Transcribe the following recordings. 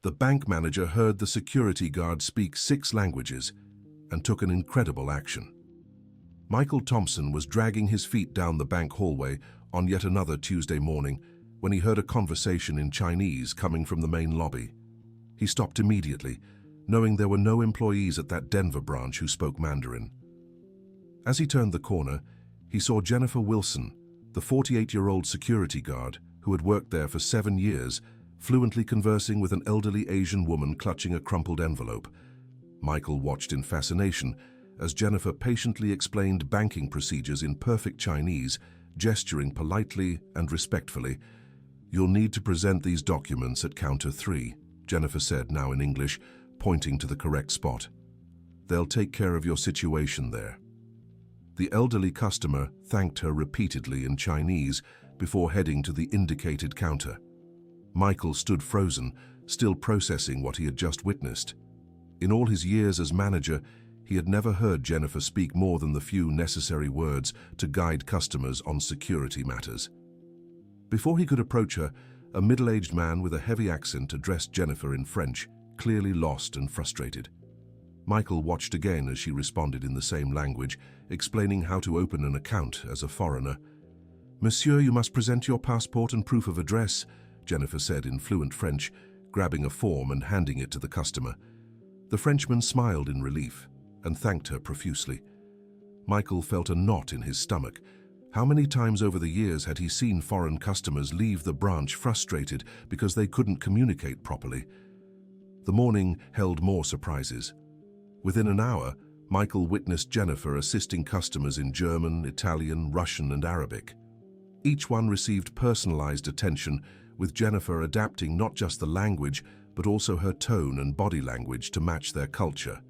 The bank manager heard the security guard speak 6 languages and took an incredible action. Michael Thompson was dragging his feet down the bank hallway on yet another Tuesday morning when he heard a conversation in Chinese coming from the main lobby. He stopped immediately, knowing there were no employees at that Denver branch who spoke Mandarin. As he turned the corner, he saw Jennifer Wilson, the 48-year-old security guard who had worked there for 7 years, fluently conversing with an elderly Asian woman clutching a crumpled envelope. Michael watched in fascination as Jennifer patiently explained banking procedures in perfect Chinese, gesturing politely and respectfully. "You'll need to present these documents at counter 3, Jennifer said, now in English, pointing to the correct spot. "They'll take care of your situation there." The elderly customer thanked her repeatedly in Chinese before heading to the indicated counter. Michael stood frozen, still processing what he had just witnessed. In all his years as manager, he had never heard Jennifer speak more than the few necessary words to guide customers on security matters. Before he could approach her, a middle-aged man with a heavy accent addressed Jennifer in French, clearly lost and frustrated. Michael watched again as she responded in the same language, explaining how to open an account as a foreigner. "Monsieur, you must present your passport and proof of address," Jennifer said in fluent French, grabbing a form and handing it to the customer. The Frenchman smiled in relief and thanked her profusely. Michael felt a knot in his stomach. How many times over the years had he seen foreign customers leave the branch frustrated because they couldn't communicate properly? The morning held more surprises. Within an hour, Michael witnessed Jennifer assisting customers in German, Italian, Russian, and Arabic. Each one received personalized attention, with Jennifer adapting not just the language, but also her tone and body language to match their culture.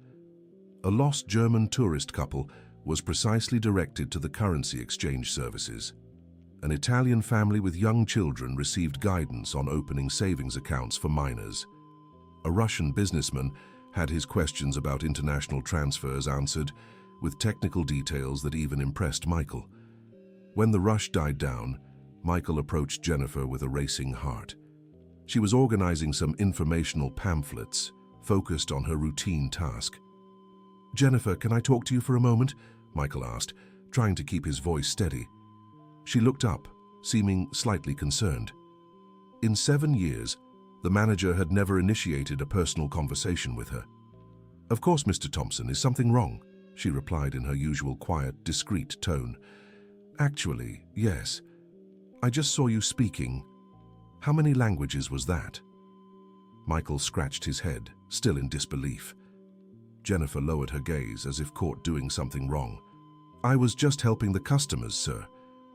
A lost German tourist couple was precisely directed to the currency exchange services. An Italian family with young children received guidance on opening savings accounts for minors. A Russian businessman had his questions about international transfers answered, with technical details that even impressed Michael. When the rush died down, Michael approached Jennifer with a racing heart. She was organizing some informational pamphlets, focused on her routine task. "Jennifer, can I talk to you for a moment?" Michael asked, trying to keep his voice steady. She looked up, seeming slightly concerned. In 7 years, the manager had never initiated a personal conversation with her. "Of course, Mr. Thompson, is something wrong?" she replied in her usual quiet, discreet tone. "Actually, yes. I just saw you speaking. How many languages was that?" Michael scratched his head, still in disbelief. Jennifer lowered her gaze as if caught doing something wrong. "I was just helping the customers, sir.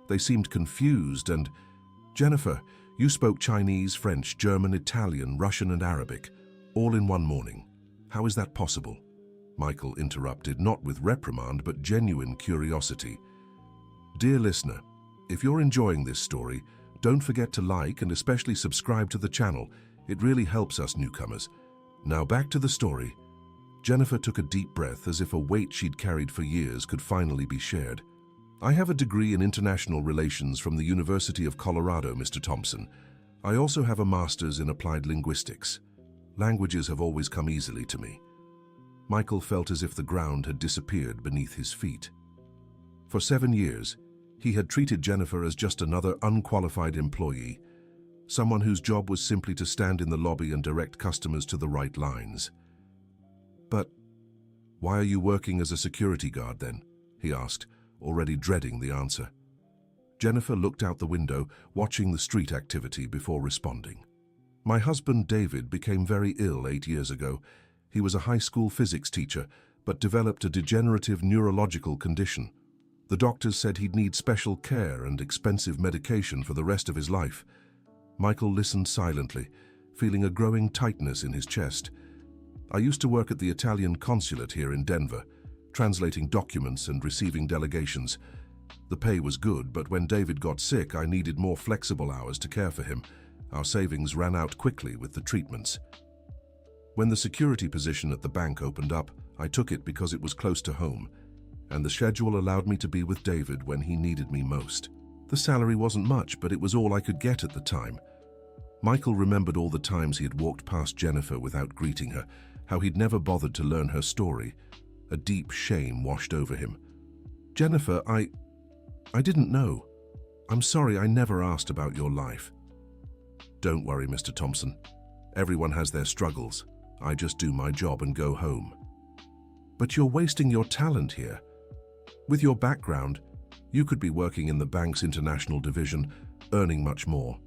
They seemed confused and—" "Jennifer, you spoke Chinese, French, German, Italian, Russian, and Arabic, all in one morning. How is that possible?" Michael interrupted, not with reprimand, but genuine curiosity. "Dear listener, if you're enjoying this story, don't forget to like and especially subscribe to the channel. It really helps us newcomers. Now back to the story." Jennifer took a deep breath as if a weight she'd carried for years could finally be shared. "I have a degree in international relations from the University of Colorado, Mr. Thompson. I also have a master's in applied linguistics. Languages have always come easily to me." Michael felt as if the ground had disappeared beneath his feet. For 7 years, he had treated Jennifer as just another unqualified employee, someone whose job was simply to stand in the lobby and direct customers to the right lines. "But why are you working as a security guard then?" he asked, already dreading the answer. Jennifer looked out the window, watching the street activity before responding. "My husband David became very ill 8 years ago. He was a high school physics teacher, but developed a degenerative neurological condition. The doctors said he'd need special care and expensive medication for the rest of his life." Michael listened silently, feeling a growing tightness in his chest. "I used to work at the Italian consulate here in Denver, translating documents and receiving delegations. The pay was good, but when David got sick, I needed more flexible hours to care for him. Our savings ran out quickly with the treatments. When the security position at the bank opened up, I took it because it was close to home, and the schedule allowed me to be with David when he needed me most. The salary wasn't much, but it was all I could get at the time." Michael remembered all the times he had walked past Jennifer without greeting her, how he'd never bothered to learn her story. A deep shame washed over him. "Jennifer, I didn't know. I'm sorry I never asked about your life." "Don't worry, Mr. Thompson. Everyone has their struggles. I just do my job and go home." "But you're wasting your talent here. With your background, you could be working in the bank's international division, earning much more."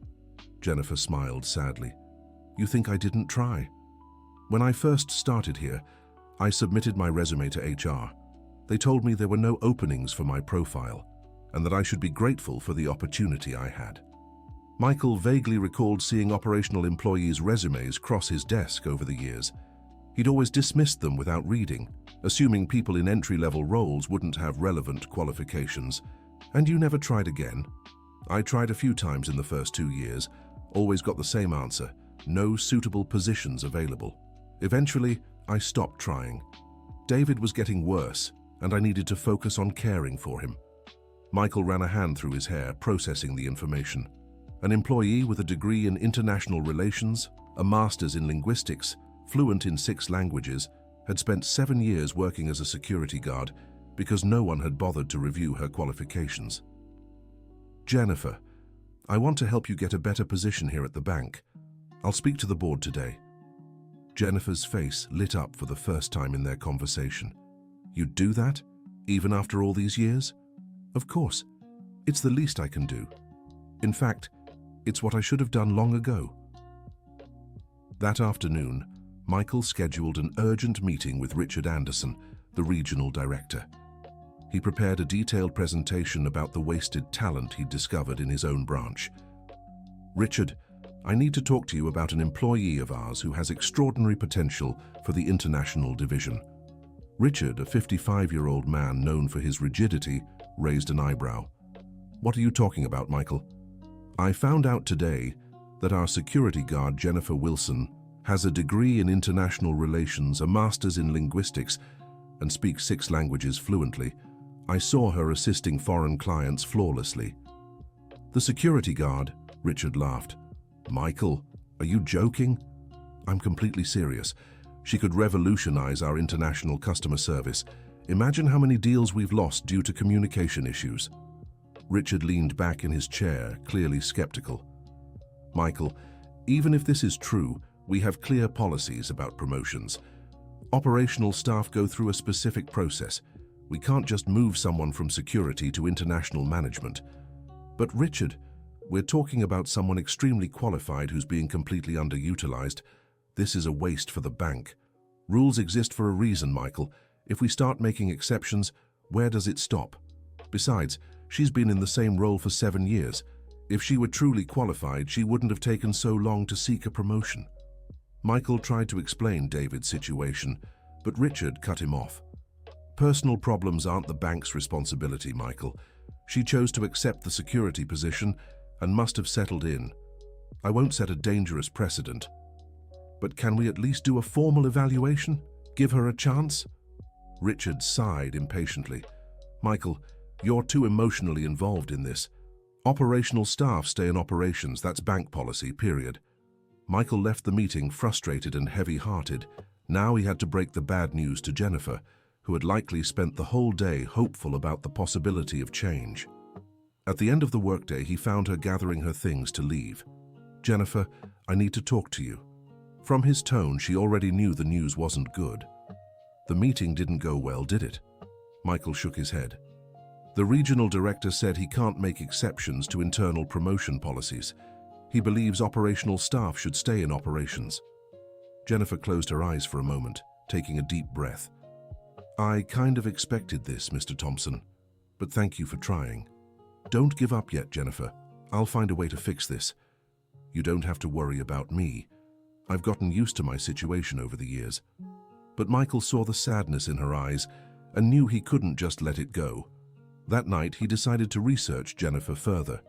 Jennifer smiled sadly. "You think I didn't try? When I first started here, I submitted my resume to HR. They told me there were no openings for my profile, and that I should be grateful for the opportunity I had." Michael vaguely recalled seeing operational employees' resumes cross his desk over the years. He'd always dismissed them without reading, assuming people in entry-level roles wouldn't have relevant qualifications. "And you never tried again?" "I tried a few times in the first 2 years, always got the same answer: no suitable positions available. Eventually, I stopped trying. David was getting worse, and I needed to focus on caring for him." Michael ran a hand through his hair, processing the information. An employee with a degree in international relations, a master's in linguistics, fluent in 6 languages, had spent 7 years working as a security guard because no one had bothered to review her qualifications. "Jennifer, I want to help you get a better position here at the bank. I'll speak to the board today." Jennifer's face lit up for the first time in their conversation. "You'd do that? Even after all these years?" "Of course. It's the least I can do. In fact, it's what I should have done long ago." That afternoon, Michael scheduled an urgent meeting with Richard Anderson, the regional director. He prepared a detailed presentation about the wasted talent he'd discovered in his own branch. "Richard, I need to talk to you about an employee of ours who has extraordinary potential for the international division." Richard, a 55-year-old man known for his rigidity, raised an eyebrow. "What are you talking about, Michael?" "I found out today that our security guard, Jennifer Wilson, has a degree in international relations, a master's in linguistics, and speaks 6 languages fluently. I saw her assisting foreign clients flawlessly." "The security guard?" Richard laughed. "Michael, are you joking?" "I'm completely serious. She could revolutionize our international customer service. Imagine how many deals we've lost due to communication issues." Richard leaned back in his chair, clearly skeptical. "Michael, even if this is true, we have clear policies about promotions. Operational staff go through a specific process. We can't just move someone from security to international management." "But Richard, we're talking about someone extremely qualified who's being completely underutilized. This is a waste for the bank. Rules exist for a reason, Michael. If we start making exceptions, where does it stop? Besides, she's been in the same role for 7 years. If she were truly qualified, she wouldn't have taken so long to seek a promotion." Michael tried to explain David's situation, but Richard cut him off. "Personal problems aren't the bank's responsibility, Michael. She chose to accept the security position and must have settled in. I won't set a dangerous precedent. But can we at least do a formal evaluation? Give her a chance?" Richard sighed impatiently. "Michael, you're too emotionally involved in this. Operational staff stay in operations, that's bank policy, period." Michael left the meeting frustrated and heavy-hearted. Now he had to break the bad news to Jennifer, who had likely spent the whole day hopeful about the possibility of change. At the end of the workday, he found her gathering her things to leave. "Jennifer, I need to talk to you." From his tone, she already knew the news wasn't good. "The meeting didn't go well, did it?" Michael shook his head. "The regional director said he can't make exceptions to internal promotion policies. He believes operational staff should stay in operations." Jennifer closed her eyes for a moment, taking a deep breath. "I kind of expected this, Mr. Thompson, but thank you for trying. Don't give up yet, Jennifer. I'll find a way to fix this. You don't have to worry about me. I've gotten used to my situation over the years." But Michael saw the sadness in her eyes and knew he couldn't just let it go. That night, he decided to research Jennifer further.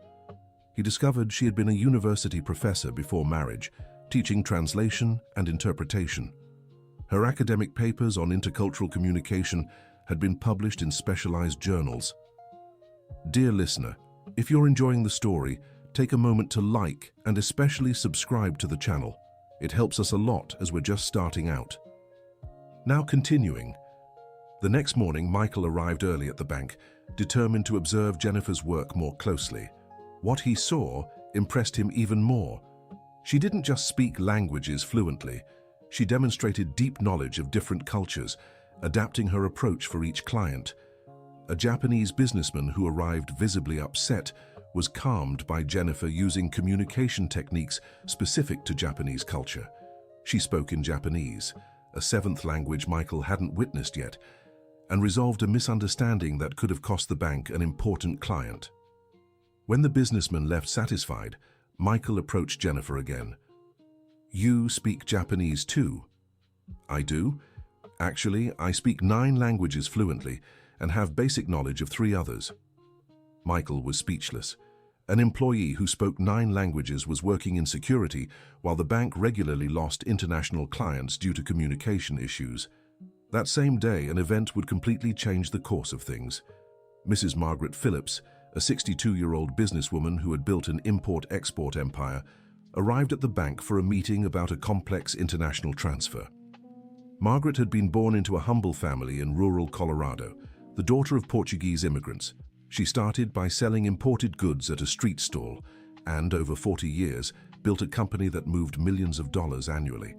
He discovered she had been a university professor before marriage, teaching translation and interpretation. Her academic papers on intercultural communication had been published in specialized journals. Dear listener, if you're enjoying the story, take a moment to like and especially subscribe to the channel. It helps us a lot as we're just starting out. Now continuing. The next morning, Michael arrived early at the bank, determined to observe Jennifer's work more closely. What he saw impressed him even more. She didn't just speak languages fluently. She demonstrated deep knowledge of different cultures, adapting her approach for each client. A Japanese businessman who arrived visibly upset was calmed by Jennifer using communication techniques specific to Japanese culture. She spoke in Japanese, a seventh language Michael hadn't witnessed yet, and resolved a misunderstanding that could have cost the bank an important client. When the businessman left satisfied, Michael approached Jennifer again. "You speak Japanese too?" "I do. Actually, I speak 9 languages fluently and have basic knowledge of 3 others." Michael was speechless. An employee who spoke 9 languages was working in security while the bank regularly lost international clients due to communication issues. That same day, an event would completely change the course of things. Mrs. Margaret Phillips, a 62-year-old businesswoman who had built an import-export empire, arrived at the bank for a meeting about a complex international transfer. Margaret had been born into a humble family in rural Colorado, the daughter of Portuguese immigrants. She started by selling imported goods at a street stall and, over 40 years, built a company that moved millions of dollars annually.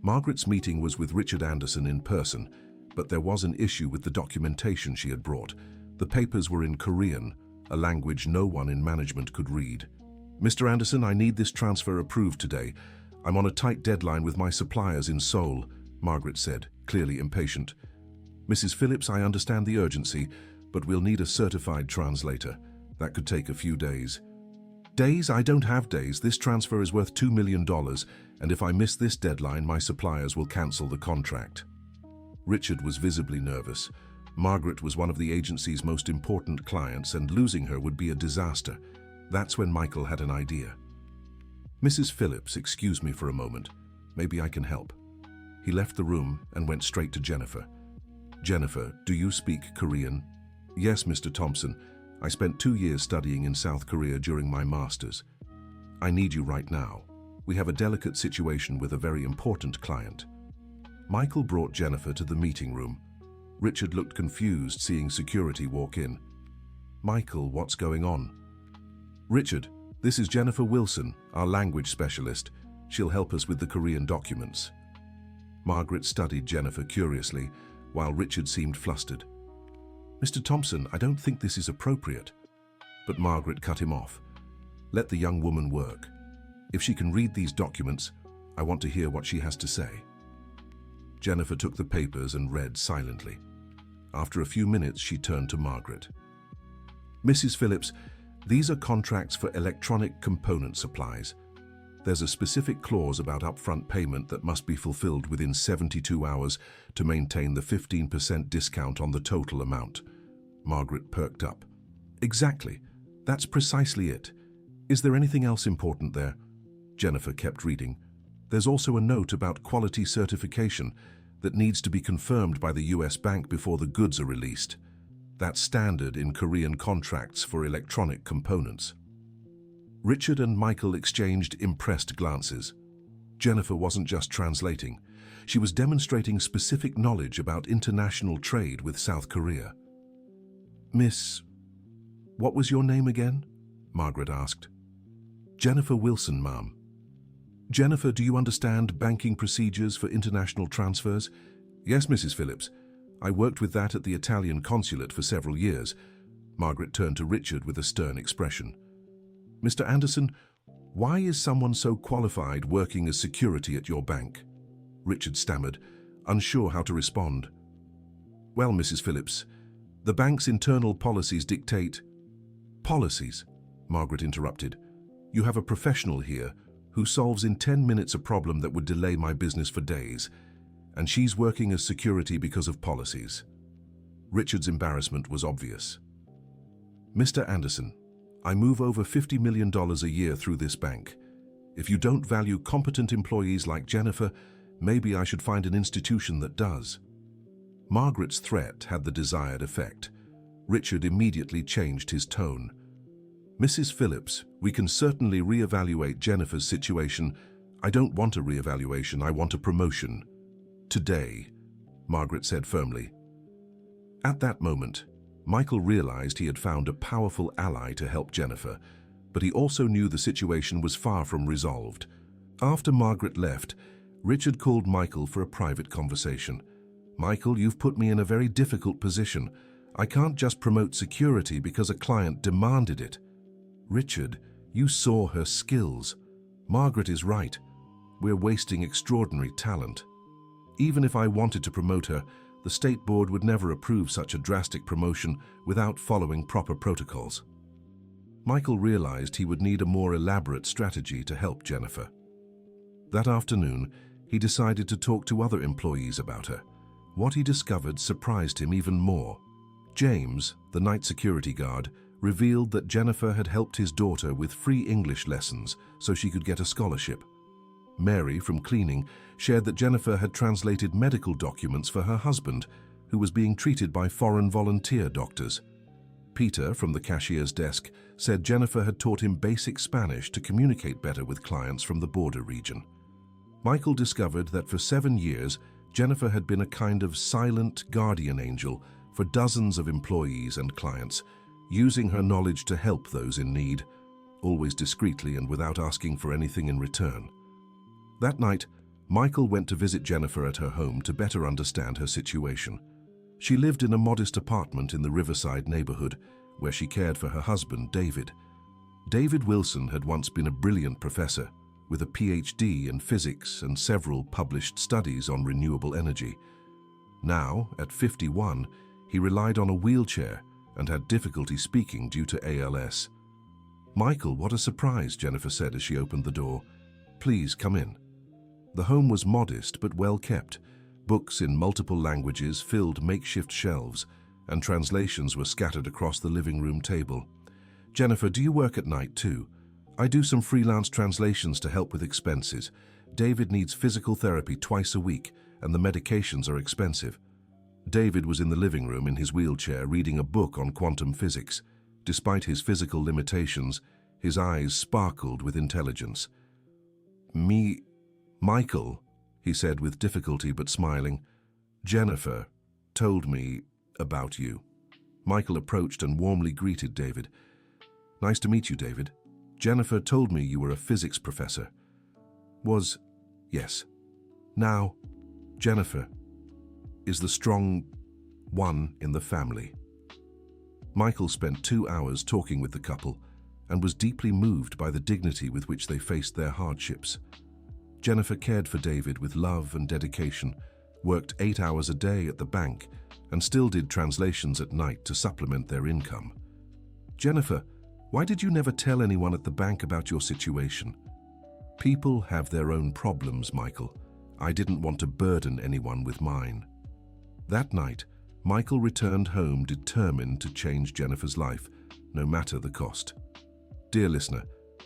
Margaret's meeting was with Richard Anderson in person, but there was an issue with the documentation she had brought. The papers were in Korean, a language no one in management could read. "Mr. Anderson, I need this transfer approved today. I'm on a tight deadline with my suppliers in Seoul," Margaret said, clearly impatient. "Mrs. Phillips, I understand the urgency, but we'll need a certified translator. That could take a few days." "Days? I don't have days. This transfer is worth $2 million, and if I miss this deadline, my suppliers will cancel the contract." Richard was visibly nervous. Margaret was one of the agency's most important clients, and losing her would be a disaster. That's when Michael had an idea. "Mrs. Phillips, excuse me for a moment. Maybe I can help." He left the room and went straight to Jennifer. "Jennifer, do you speak Korean?" "Yes, Mr. Thompson. I spent 2 years studying in South Korea during my master's. I need you right now. We have a delicate situation with a very important client." Michael brought Jennifer to the meeting room. Richard looked confused seeing security walk in. "Michael, what's going on?" "Richard, this is Jennifer Wilson, our language specialist. She'll help us with the Korean documents." Margaret studied Jennifer curiously, while Richard seemed flustered. "Mr. Thompson, I don't think this is appropriate." But Margaret cut him off. "Let the young woman work. If she can read these documents, I want to hear what she has to say." Jennifer took the papers and read silently. After a few minutes, she turned to Margaret. "Mrs. Phillips, these are contracts for electronic component supplies. There's a specific clause about upfront payment that must be fulfilled within 72 hours to maintain the 15% discount on the total amount." Margaret perked up. "Exactly. That's precisely it. Is there anything else important there?" Jennifer kept reading. "There's also a note about quality certification that needs to be confirmed by the US bank before the goods are released. That's standard in Korean contracts for electronic components." Richard and Michael exchanged impressed glances. Jennifer wasn't just translating. She was demonstrating specific knowledge about international trade with South Korea. "Miss, what was your name again?" Margaret asked. "Jennifer Wilson, ma'am." "Jennifer, do you understand banking procedures for international transfers?" "Yes, Mrs. Phillips. I worked with that at the Italian consulate for several years." Margaret turned to Richard with a stern expression. "Mr. Anderson, why is someone so qualified working as security at your bank?" Richard stammered, unsure how to respond. "Well, Mrs. Phillips, the bank's internal policies dictate—" "Policies?" Margaret interrupted. "You have a professional here who solves in 10 minutes a problem that would delay my business for days, and she's working as security because of policies." Richard's embarrassment was obvious. "Mr. Anderson, I move over $50 million a year through this bank. If you don't value competent employees like Jennifer, maybe I should find an institution that does." Margaret's threat had the desired effect. Richard immediately changed his tone. Mrs. Phillips, we can certainly reevaluate Jennifer's situation. I don't want a reevaluation, I want a promotion. Today, Margaret said firmly. At that moment, Michael realized he had found a powerful ally to help Jennifer, but he also knew the situation was far from resolved. After Margaret left, Richard called Michael for a private conversation. Michael, you've put me in a very difficult position. I can't just promote security because a client demanded it. Richard, you saw her skills. Margaret is right. We're wasting extraordinary talent. Even if I wanted to promote her, the State Board would never approve such a drastic promotion without following proper protocols. Michael realized he would need a more elaborate strategy to help Jennifer. That afternoon, he decided to talk to other employees about her. What he discovered surprised him even more. James, the night security guard, revealed that Jennifer had helped his daughter with free English lessons so she could get a scholarship. Mary, from cleaning, shared that Jennifer had translated medical documents for her husband, who was being treated by foreign volunteer doctors. Peter, from the cashier's desk, said Jennifer had taught him basic Spanish to communicate better with clients from the border region. Michael discovered that for 7 years, Jennifer had been a kind of silent guardian angel for dozens of employees and clients, using her knowledge to help those in need, always discreetly and without asking for anything in return. That night, Michael went to visit Jennifer at her home to better understand her situation. She lived in a modest apartment in the Riverside neighborhood, where she cared for her husband, David. David Wilson had once been a brilliant professor, with a PhD in physics and several published studies on renewable energy. Now, at 51, he relied on a wheelchair and had difficulty speaking due to ALS. "Michael, what a surprise," Jennifer said as she opened the door. "Please come in." The home was modest but well kept. Books in multiple languages filled makeshift shelves, and translations were scattered across the living room table. "Jennifer, do you work at night too? I do some freelance translations to help with expenses. David needs physical therapy twice a week, and the medications are expensive." David was in the living room in his wheelchair reading a book on quantum physics. Despite his physical limitations, his eyes sparkled with intelligence. Michael, he said with difficulty but smiling. "Jennifer told me about you." Michael approached and warmly greeted David. "Nice to meet you, David. Jennifer told me you were a physics professor." Yes. Now, Jennifer is the strong one in the family." Michael spent 2 hours talking with the couple and was deeply moved by the dignity with which they faced their hardships. Jennifer cared for David with love and dedication, worked 8 hours a day at the bank, and still did translations at night to supplement their income. "Jennifer, why did you never tell anyone at the bank about your situation?" "People have their own problems, Michael. I didn't want to burden anyone with mine." That night, Michael returned home determined to change Jennifer's life, no matter the cost. Dear listener,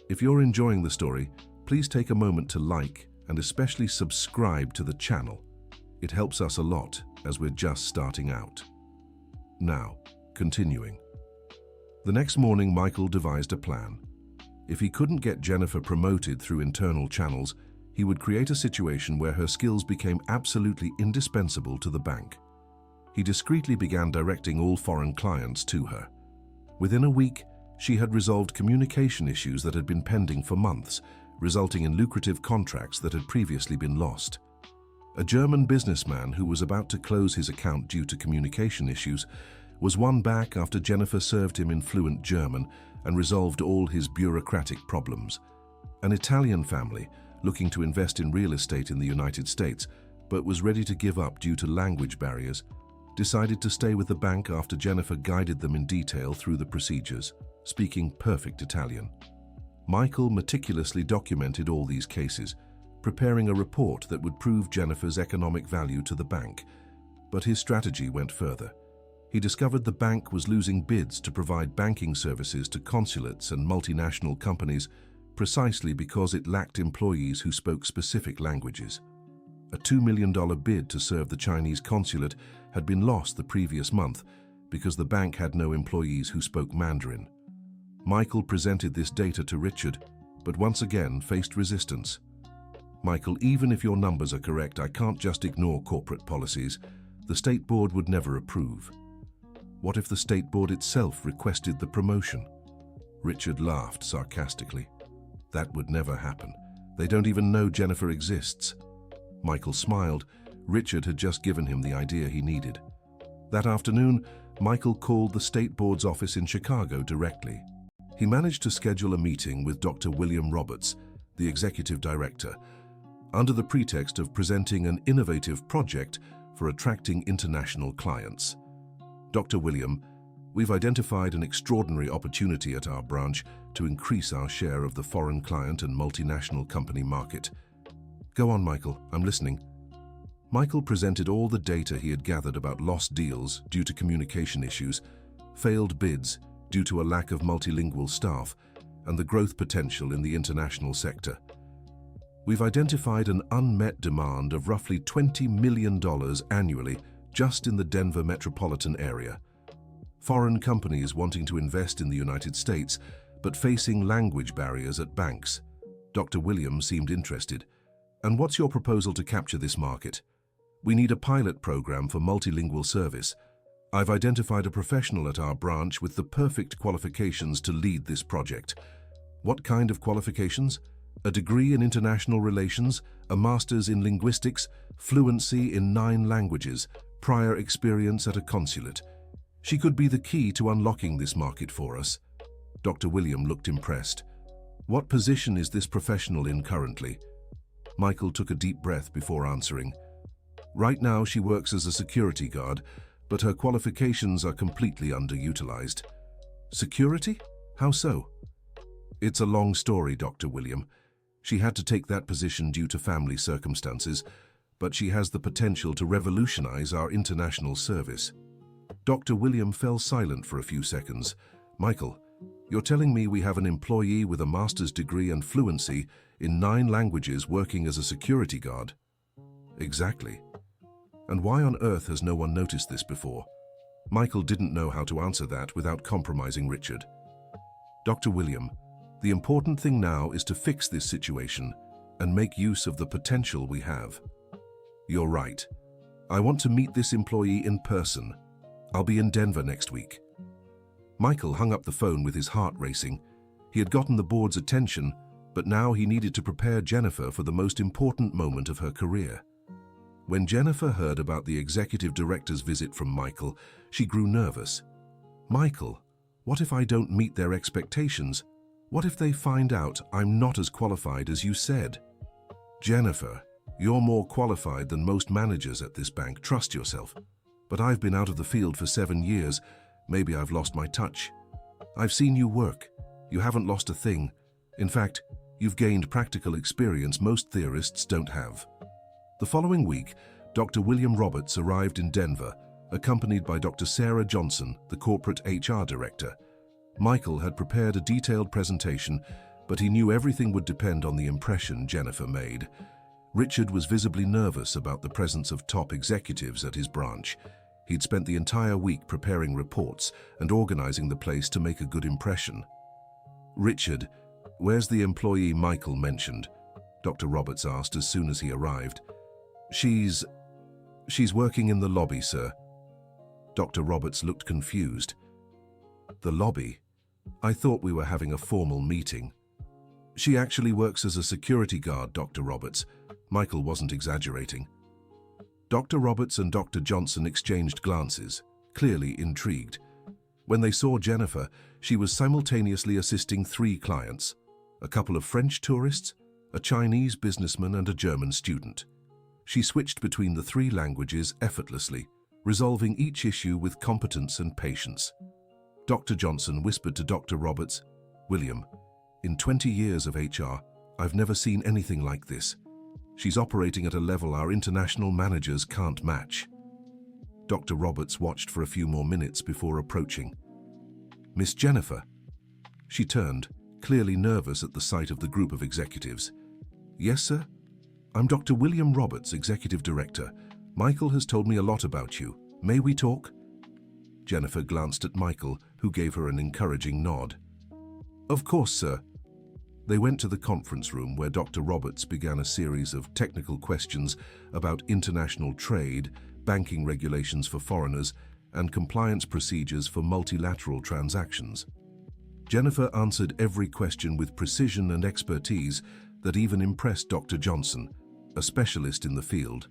if you're enjoying the story, please take a moment to like and especially subscribe to the channel. It helps us a lot as we're just starting out. Now, continuing. The next morning, Michael devised a plan. If he couldn't get Jennifer promoted through internal channels, he would create a situation where her skills became absolutely indispensable to the bank. He discreetly began directing all foreign clients to her. Within a week, she had resolved communication issues that had been pending for months, resulting in lucrative contracts that had previously been lost. A German businessman who was about to close his account due to communication issues was won back after Jennifer served him in fluent German and resolved all his bureaucratic problems. An Italian family, looking to invest in real estate in the United States, but was ready to give up due to language barriers, decided to stay with the bank after Jennifer guided them in detail through the procedures, speaking perfect Italian. Michael meticulously documented all these cases, preparing a report that would prove Jennifer's economic value to the bank. But his strategy went further. He discovered the bank was losing bids to provide banking services to consulates and multinational companies precisely because it lacked employees who spoke specific languages. A $2 million bid to serve the Chinese consulate had been lost the previous month because the bank had no employees who spoke Mandarin. Michael presented this data to Richard, but once again faced resistance. Michael, even if your numbers are correct, I can't just ignore corporate policies. The State Board would never approve. What if the State Board itself requested the promotion? Richard laughed sarcastically. That would never happen. They don't even know Jennifer exists. Michael smiled. Richard had just given him the idea he needed. That afternoon, Michael called the State Board's office in Chicago directly. He managed to schedule a meeting with Dr. William Roberts, the executive director, under the pretext of presenting an innovative project for attracting international clients. Dr. William, we've identified an extraordinary opportunity at our branch to increase our share of the foreign client and multinational company market. Go on, Michael, I'm listening. Michael presented all the data he had gathered about lost deals due to communication issues, failed bids due to a lack of multilingual staff, and the growth potential in the international sector. We've identified an unmet demand of roughly $20 million annually just in the Denver metropolitan area. Foreign companies wanting to invest in the United States, but facing language barriers at banks. Dr. Williams seemed interested. And what's your proposal to capture this market? We need a pilot program for multilingual service. I've identified a professional at our branch with the perfect qualifications to lead this project. What kind of qualifications? A degree in international relations, a master's in linguistics, fluency in 9 languages, prior experience at a consulate. She could be the key to unlocking this market for us. Dr. William looked impressed. What position is this professional in currently? Michael took a deep breath before answering. Right now she works as a security guard, but her qualifications are completely underutilized. Security? How so? It's a long story, Dr. William. She had to take that position due to family circumstances, but she has the potential to revolutionize our international service. Dr. William fell silent for a few seconds. Michael, you're telling me we have an employee with a master's degree and fluency in 9 languages working as a security guard? Exactly. And why on earth has no one noticed this before? Michael didn't know how to answer that without compromising Richard. Dr. William, the important thing now is to fix this situation and make use of the potential we have. You're right. I want to meet this employee in person. I'll be in Denver next week. Michael hung up the phone with his heart racing. He had gotten the board's attention, but now he needed to prepare Jennifer for the most important moment of her career. When Jennifer heard about the executive director's visit from Michael, she grew nervous. Michael, what if I don't meet their expectations? What if they find out I'm not as qualified as you said? Jennifer, you're more qualified than most managers at this bank. Trust yourself. But I've been out of the field for 7 years. Maybe I've lost my touch. I've seen you work. You haven't lost a thing. In fact, you've gained practical experience most theorists don't have. The following week, Dr. William Roberts arrived in Denver, accompanied by Dr. Sarah Johnson, the corporate HR director. Michael had prepared a detailed presentation, but he knew everything would depend on the impression Jennifer made. Richard was visibly nervous about the presence of top executives at his branch. He'd spent the entire week preparing reports and organizing the place to make a good impression. Richard, where's the employee Michael mentioned? Dr. Roberts asked as soon as he arrived. She's working in the lobby, sir. Dr. Roberts looked confused. The lobby? I thought we were having a formal meeting. She actually works as a security guard, Dr. Roberts. Michael wasn't exaggerating. Dr. Roberts and Dr. Johnson exchanged glances, clearly intrigued. When they saw Jennifer, she was simultaneously assisting 3 clients, a couple of French tourists, a Chinese businessman and a German student. She switched between the 3 languages effortlessly, resolving each issue with competence and patience. Dr. Johnson whispered to Dr. Roberts, William, in 20 years of HR, I've never seen anything like this. She's operating at a level our international managers can't match. Dr. Roberts watched for a few more minutes before approaching. Miss Jennifer. She turned, clearly nervous at the sight of the group of executives. Yes, sir? I'm Dr. William Roberts, Executive Director. Michael has told me a lot about you. May we talk? Jennifer glanced at Michael, who gave her an encouraging nod. Of course, sir. They went to the conference room where Dr. Roberts began a series of technical questions about international trade, banking regulations for foreigners, and compliance procedures for multilateral transactions. Jennifer answered every question with precision and expertise that even impressed Dr. Johnson, a specialist in the field.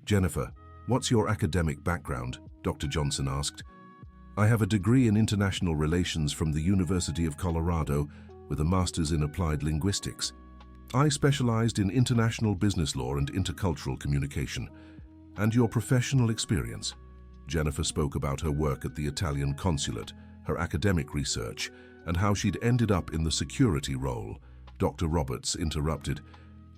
"Jennifer, what's your academic background?" Dr. Johnson asked. "I have a degree in international relations from the University of Colorado with a master's in applied linguistics. I specialized in international business law and intercultural communication. And your professional experience?" Jennifer spoke about her work at the Italian consulate, her academic research, and how she'd ended up in the security role. Dr. Roberts interrupted.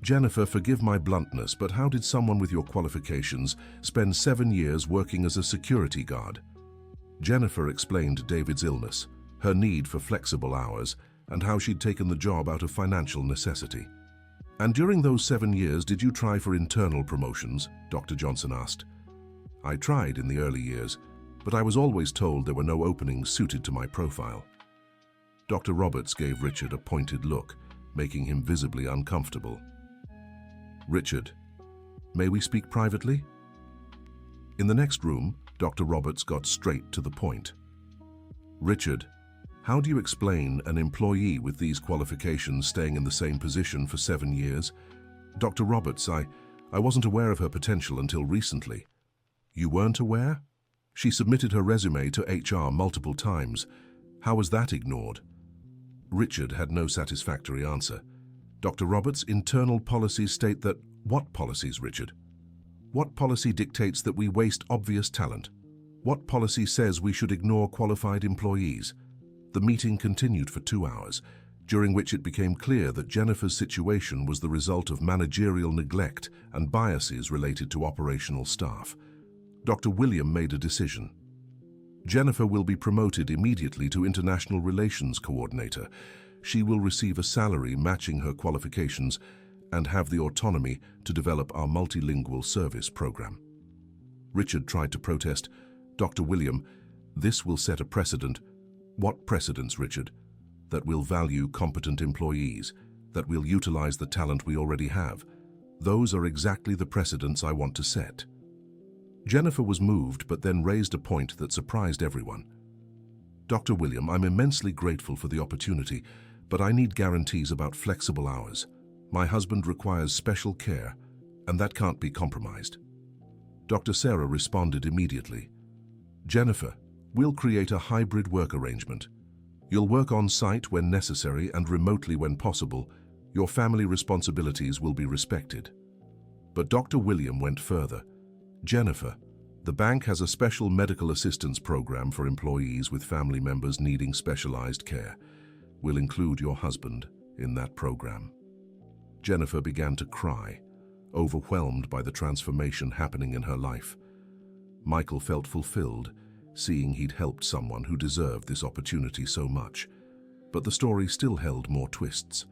"Jennifer, forgive my bluntness, but how did someone with your qualifications spend 7 years working as a security guard?" Jennifer explained David's illness, her need for flexible hours, and how she'd taken the job out of financial necessity. "And during those 7 years, did you try for internal promotions?" Dr. Johnson asked. "I tried in the early years, but I was always told there were no openings suited to my profile." Dr. Roberts gave Richard a pointed look, making him visibly uncomfortable. "Richard, may we speak privately?" In the next room, Dr. Roberts got straight to the point. "Richard, how do you explain an employee with these qualifications staying in the same position for 7 years? Dr. Roberts, I wasn't aware of her potential until recently." "You weren't aware? She submitted her resume to HR multiple times. How was that ignored?" Richard had no satisfactory answer. "Dr. Roberts, internal policies state that..." "What policies, Richard? What policy dictates that we waste obvious talent? What policy says we should ignore qualified employees?" The meeting continued for 2 hours, during which it became clear that Jennifer's situation was the result of managerial neglect and biases related to operational staff. Dr. William made a decision. Jennifer will be promoted immediately to International Relations Coordinator. She will receive a salary matching her qualifications and have the autonomy to develop our multilingual service program. Richard tried to protest. "Dr. William, this will set a precedent." "What precedents, Richard?" "That we'll value competent employees, that we'll utilize the talent we already have. Those are exactly the precedents I want to set." Jennifer was moved, but then raised a point that surprised everyone. "Dr. William, I'm immensely grateful for the opportunity, but I need guarantees about flexible hours. My husband requires special care, and that can't be compromised." Dr. Sarah responded immediately. "Jennifer, we'll create a hybrid work arrangement. You'll work on site when necessary and remotely when possible. Your family responsibilities will be respected." But Dr. William went further. "Jennifer, the bank has a special medical assistance program for employees with family members needing specialized care. We'll include your husband in that program." Jennifer began to cry, overwhelmed by the transformation happening in her life. Michael felt fulfilled, seeing he'd helped someone who deserved this opportunity so much. But the story still held more twists.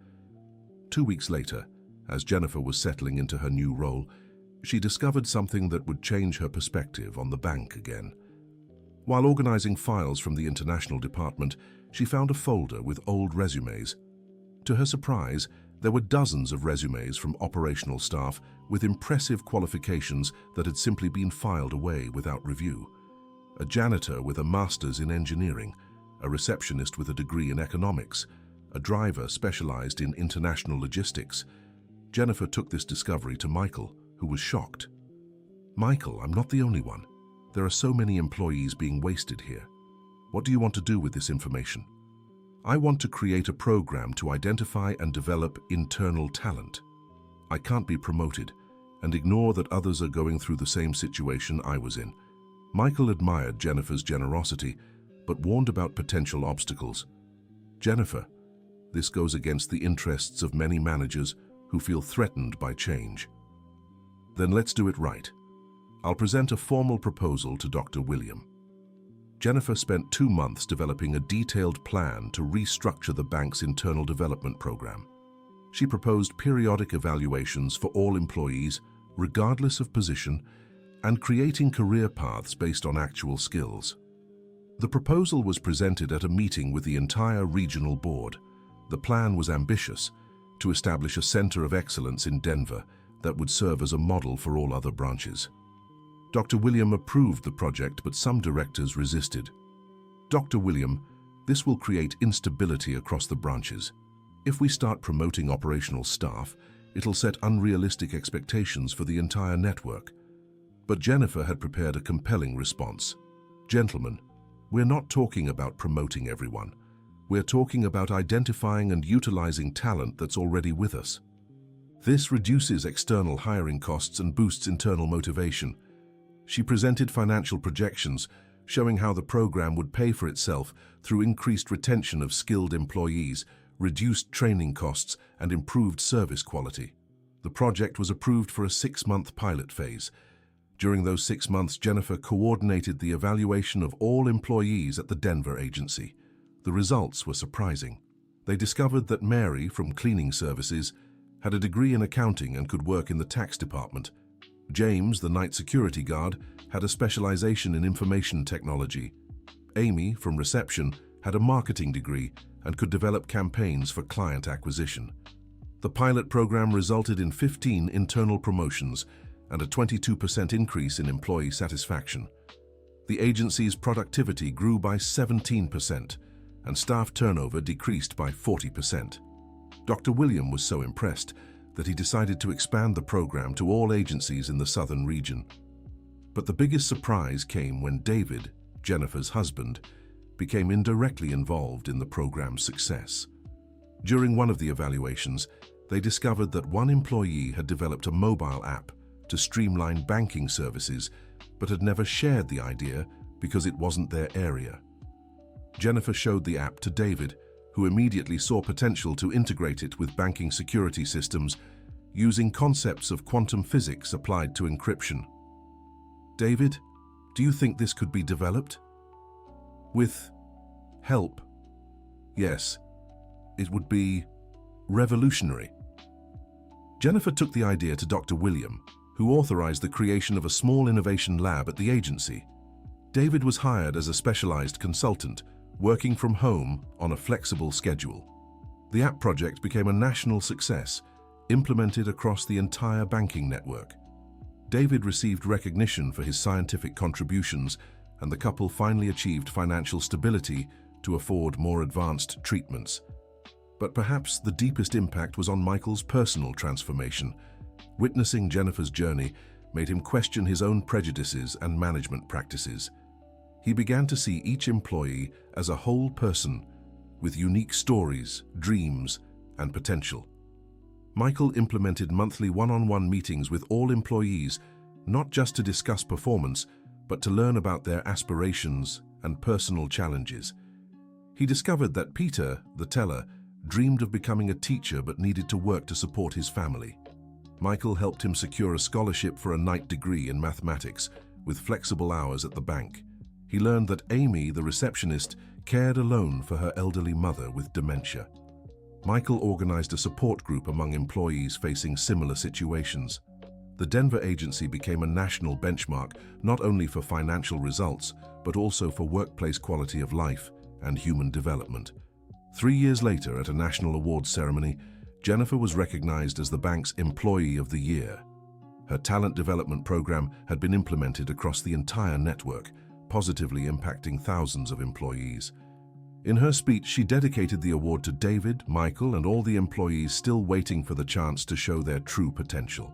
2 weeks later, as Jennifer was settling into her new role, she discovered something that would change her perspective on the bank again. While organizing files from the international department, she found a folder with old resumes. To her surprise, there were dozens of resumes from operational staff with impressive qualifications that had simply been filed away without review. A janitor with a master's in engineering, a receptionist with a degree in economics, a driver specialized in international logistics. Jennifer took this discovery to Michael, who was shocked. "Michael, I'm not the only one. There are so many employees being wasted here. What do you want to do with this information?" "I want to create a program to identify and develop internal talent. I can't be promoted and ignore that others are going through the same situation I was in." Michael admired Jennifer's generosity, but warned about potential obstacles. "Jennifer, this goes against the interests of many managers who feel threatened by change." "Then let's do it right. I'll present a formal proposal to Dr. William." Jennifer spent 2 months developing a detailed plan to restructure the bank's internal development program. She proposed periodic evaluations for all employees, regardless of position, and creating career paths based on actual skills. The proposal was presented at a meeting with the entire regional board. The plan was ambitious, to establish a center of excellence in Denver that would serve as a model for all other branches. Dr. William approved the project, but some directors resisted. Dr. William, this will create instability across the branches. If we start promoting operational staff, it'll set unrealistic expectations for the entire network. But Jennifer had prepared a compelling response. Gentlemen, we're not talking about promoting everyone. We're talking about identifying and utilizing talent that's already with us. This reduces external hiring costs and boosts internal motivation. She presented financial projections showing how the program would pay for itself through increased retention of skilled employees, reduced training costs, and improved service quality. The project was approved for a 6-month pilot phase. During those 6 months, Jennifer coordinated the evaluation of all employees at the Denver agency. The results were surprising. They discovered that Mary, from cleaning services, had a degree in accounting and could work in the tax department. James, the night security guard, had a specialization in information technology. Amy, from reception, had a marketing degree and could develop campaigns for client acquisition. The pilot program resulted in 15 internal promotions and a 22% increase in employee satisfaction. The agency's productivity grew by 17%, and staff turnover decreased by 40%. Dr. William was so impressed that he decided to expand the program to all agencies in the southern region. But the biggest surprise came when David, Jennifer's husband, became indirectly involved in the program's success. During one of the evaluations, they discovered that one employee had developed a mobile app to streamline banking services, but had never shared the idea because it wasn't their area. Jennifer showed the app to David, who immediately saw potential to integrate it with banking security systems using concepts of quantum physics applied to encryption. David, do you think this could be developed? With help? Yes, it would be revolutionary. Jennifer took the idea to Dr. William, who authorized the creation of a small innovation lab at the agency. David was hired as a specialized consultant, working from home on a flexible schedule. The app project became a national success, implemented across the entire banking network. David received recognition for his scientific contributions, and the couple finally achieved financial stability to afford more advanced treatments. But perhaps the deepest impact was on Michael's personal transformation. Witnessing Jennifer's journey made him question his own prejudices and management practices. He began to see each employee as a whole person with unique stories, dreams, and potential. Michael implemented monthly one-on-one meetings with all employees, not just to discuss performance, but to learn about their aspirations and personal challenges. He discovered that Peter, the teller, dreamed of becoming a teacher but needed to work to support his family. Michael helped him secure a scholarship for a night degree in mathematics with flexible hours at the bank. He learned that Amy, the receptionist, cared alone for her elderly mother with dementia. Michael organized a support group among employees facing similar situations. The Denver agency became a national benchmark not only for financial results, but also for workplace quality of life and human development. 3 years later, at a national awards ceremony, Jennifer was recognized as the bank's Employee of the Year. Her talent development program had been implemented across the entire network, positively impacting thousands of employees. In her speech, she dedicated the award to David, Michael, and all the employees still waiting for the chance to show their true potential.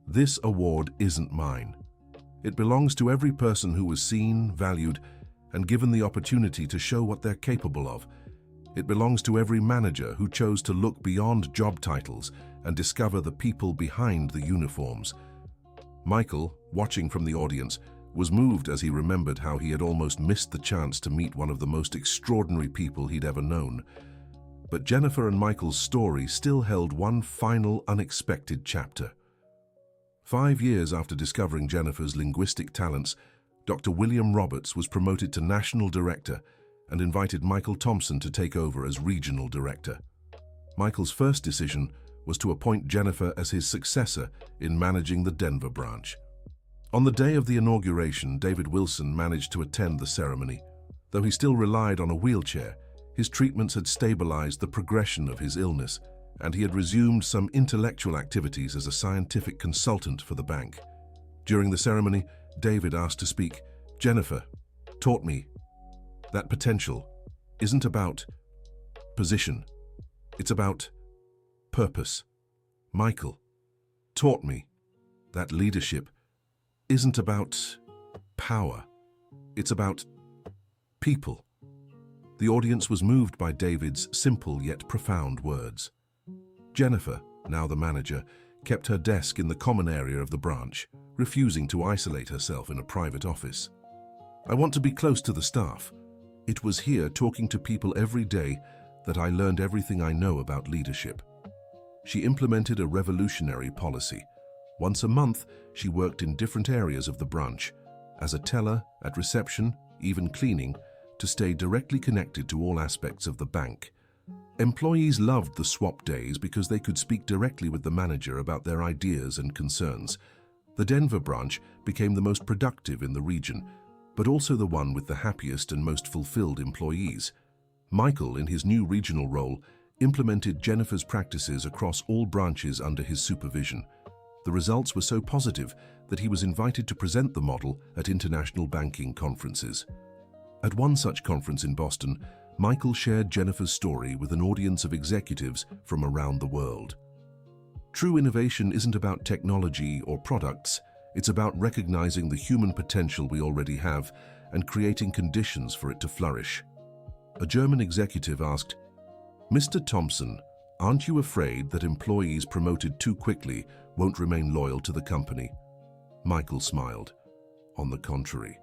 This award isn't mine. It belongs to every person who was seen, valued, and given the opportunity to show what they're capable of. It belongs to every manager who chose to look beyond job titles and discover the people behind the uniforms. Michael, watching from the audience, was moved as he remembered how he had almost missed the chance to meet one of the most extraordinary people he'd ever known. But Jennifer and Michael's story still held one final unexpected chapter. 5 years after discovering Jennifer's linguistic talents, Dr. William Roberts was promoted to National Director and invited Michael Thompson to take over as Regional Director. Michael's first decision was to appoint Jennifer as his successor in managing the Denver branch. On the day of the inauguration, David Wilson managed to attend the ceremony. Though he still relied on a wheelchair, his treatments had stabilized the progression of his illness, and he had resumed some intellectual activities as a scientific consultant for the bank. During the ceremony, David asked to speak. Jennifer taught me that potential isn't about position, it's about purpose. Michael taught me that leadership isn't about power, it's about people. The audience was moved by David's simple yet profound words. Jennifer, now the manager, kept her desk in the common area of the branch, refusing to isolate herself in a private office. I want to be close to the staff. It was here, talking to people every day, that I learned everything I know about leadership. She implemented a revolutionary policy. Once a month, she worked in different areas of the branch, as a teller, at reception, even cleaning, to stay directly connected to all aspects of the bank. Employees loved the swap days because they could speak directly with the manager about their ideas and concerns. The Denver branch became the most productive in the region, but also the one with the happiest and most fulfilled employees. Michael, in his new regional role, implemented Jennifer's practices across all branches under his supervision. The results were so positive that he was invited to present the model at international banking conferences. At one such conference in Boston, Michael shared Jennifer's story with an audience of executives from around the world. True innovation isn't about technology or products, it's about recognizing the human potential we already have and creating conditions for it to flourish. A German executive asked, "Mr. Thompson, aren't you afraid that employees promoted too quickly won't remain loyal to the company?" Michael smiled. "On the contrary,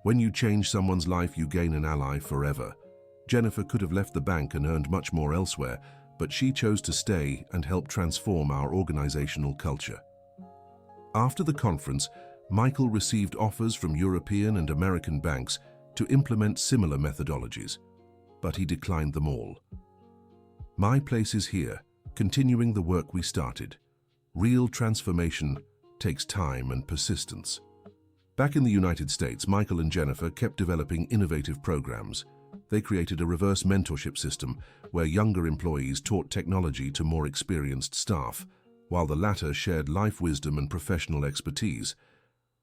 when you change someone's life, you gain an ally forever." Jennifer could have left the bank and earned much more elsewhere, but she chose to stay and help transform our organizational culture. After the conference, Michael received offers from European and American banks to implement similar methodologies, but he declined them all. My place is here, continuing the work we started. Real transformation takes time and persistence. Back in the United States, Michael and Jennifer kept developing innovative programs. They created a reverse mentorship system where younger employees taught technology to more experienced staff, while the latter shared life wisdom and professional expertise.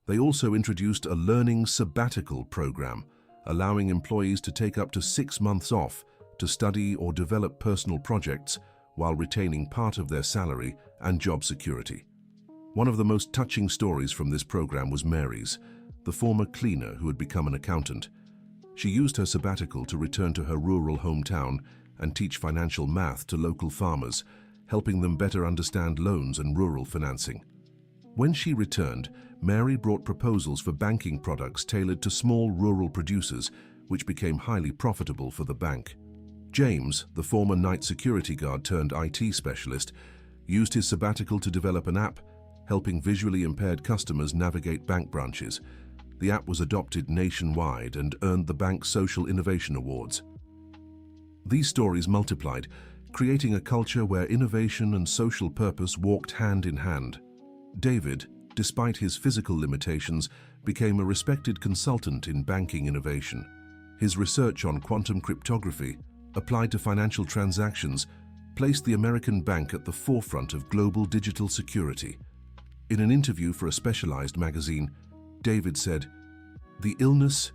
They also introduced a learning sabbatical program, allowing employees to take up to 6 months off to study or develop personal projects while retaining part of their salary and job security. One of the most touching stories from this program was Mary's, the former cleaner who had become an accountant. She used her sabbatical to return to her rural hometown and teach financial math to local farmers, helping them better understand loans and rural financing. When she returned, Mary brought proposals for banking products tailored to small rural producers, which became highly profitable for the bank. James, the former night security guard turned IT specialist, used his sabbatical to develop an app, helping visually impaired customers navigate bank branches. The app was adopted nationwide and earned the bank's Social Innovation Awards. These stories multiplied, creating a culture where innovation and social purpose walked hand in hand. David, despite his physical limitations, became a respected consultant in banking innovation. His research on quantum cryptography, applied to financial transactions, placed the American bank at the forefront of global digital security. In an interview for a specialized magazine, David said, "The illness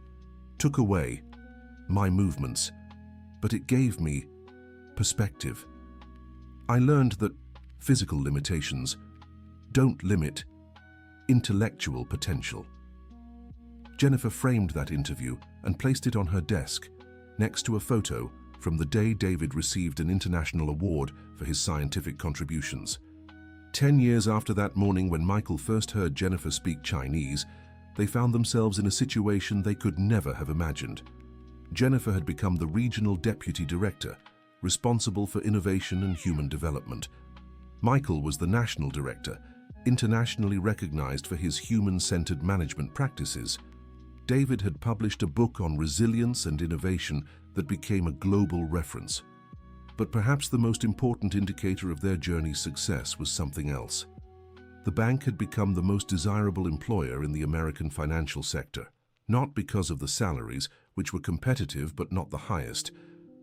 took away my movements, but it gave me perspective. I learned that physical limitations don't limit intellectual potential." Jennifer framed that interview and placed it on her desk, next to a photo from the day David received an international award for his scientific contributions. 10 years after that morning when Michael first heard Jennifer speak Chinese, they found themselves in a situation they could never have imagined. Jennifer had become the regional deputy director, responsible for innovation and human development. Michael was the national director, internationally recognized for his human-centered management practices. David had published a book on resilience and innovation that became a global reference. But perhaps the most important indicator of their journey's success was something else. The bank had become the most desirable employer in the American financial sector, not because of the salaries, which were competitive but not the highest,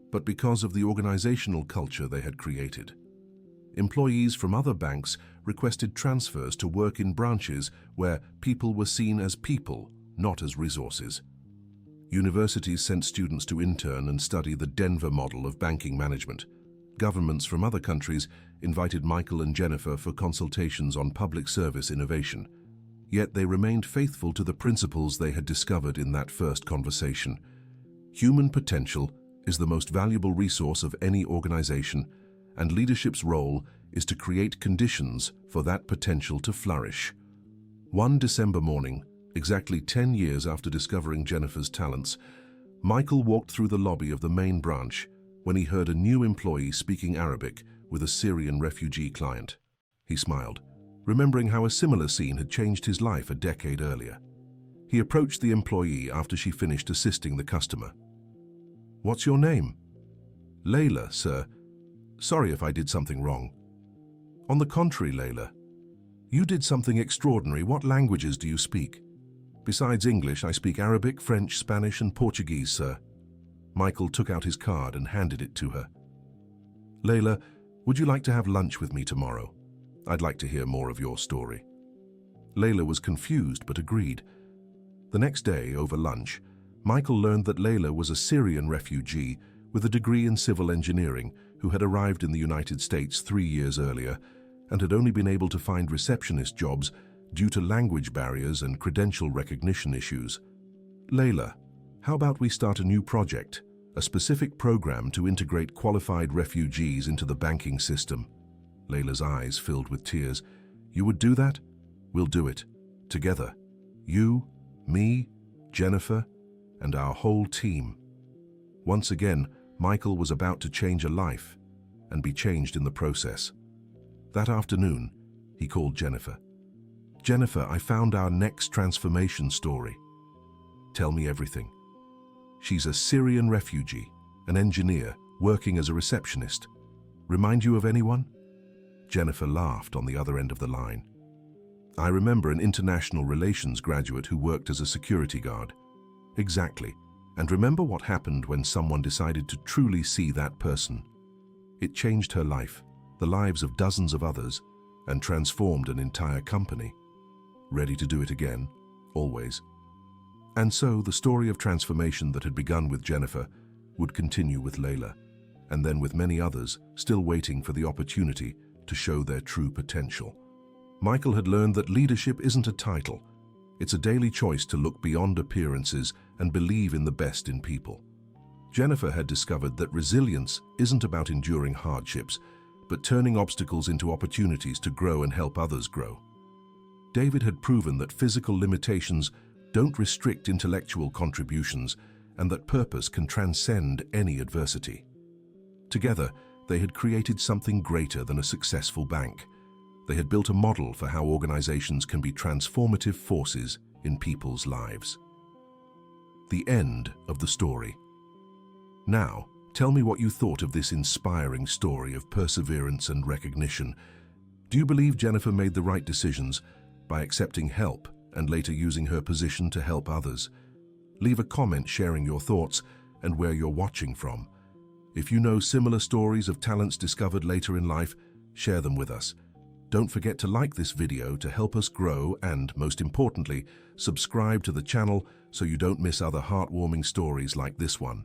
but because of the organizational culture they had created. Employees from other banks requested transfers to work in branches where people were seen as people, not as resources. Universities sent students to intern and study the Denver model of banking management. Governments from other countries invited Michael and Jennifer for consultations on public service innovation. Yet they remained faithful to the principles they had discovered in that first conversation. Human potential is the most valuable resource of any organization, and leadership's role is to create conditions for that potential to flourish. One December morning, exactly 10 years after discovering Jennifer's talents, Michael walked through the lobby of the main branch when he heard a new employee speaking Arabic with a Syrian refugee client. He smiled, remembering how a similar scene had changed his life a decade earlier. He approached the employee after she finished assisting the customer. "What's your name?" "Layla, sir. Sorry if I did something wrong." "On the contrary, Layla. You did something extraordinary. What languages do you speak?" "Besides English, I speak Arabic, French, Spanish, and Portuguese, sir." Michael took out his card and handed it to her. "Layla, would you like to have lunch with me tomorrow? I'd like to hear more of your story." Layla was confused but agreed. The next day, over lunch, Michael learned that Layla was a Syrian refugee with a degree in civil engineering who had arrived in the United States 3 years earlier and had only been able to find receptionist jobs due to language barriers and credential recognition issues. "Layla, how about we start a new project, a specific program to integrate qualified refugees into the banking system?" Layla's eyes filled with tears. "You would do that? We'll do it. Together. You, me, Jennifer, and our whole team." Once again, Michael was about to change a life and be changed in the process. That afternoon, he called Jennifer. "Jennifer, I found our next transformation story." "Tell me everything." "She's a Syrian refugee, an engineer, working as a receptionist. Remind you of anyone?" Jennifer laughed on the other end of the line. "I remember an international relations graduate who worked as a security guard." "Exactly. And remember what happened when someone decided to truly see that person? It changed her life, the lives of dozens of others, and transformed an entire company." Ready to do it again, always. And so the story of transformation that had begun with Jennifer would continue with Layla, and then with many others still waiting for the opportunity to show their true potential. Michael had learned that leadership isn't a title. It's a daily choice to look beyond appearances and believe in the best in people. Jennifer had discovered that resilience isn't about enduring hardships, but turning obstacles into opportunities to grow and help others grow. David had proven that physical limitations don't restrict intellectual contributions and that purpose can transcend any adversity. Together, they had created something greater than a successful bank. They had built a model for how organizations can be transformative forces in people's lives. The end of the story. Now, tell me what you thought of this inspiring story of perseverance and recognition. Do you believe Jennifer made the right decisions by accepting help and later using her position to help others? Leave a comment sharing your thoughts and where you're watching from. If you know similar stories of talents discovered later in life, share them with us. Don't forget to like this video to help us grow and, most importantly, subscribe to the channel so you don't miss other heartwarming stories like this one.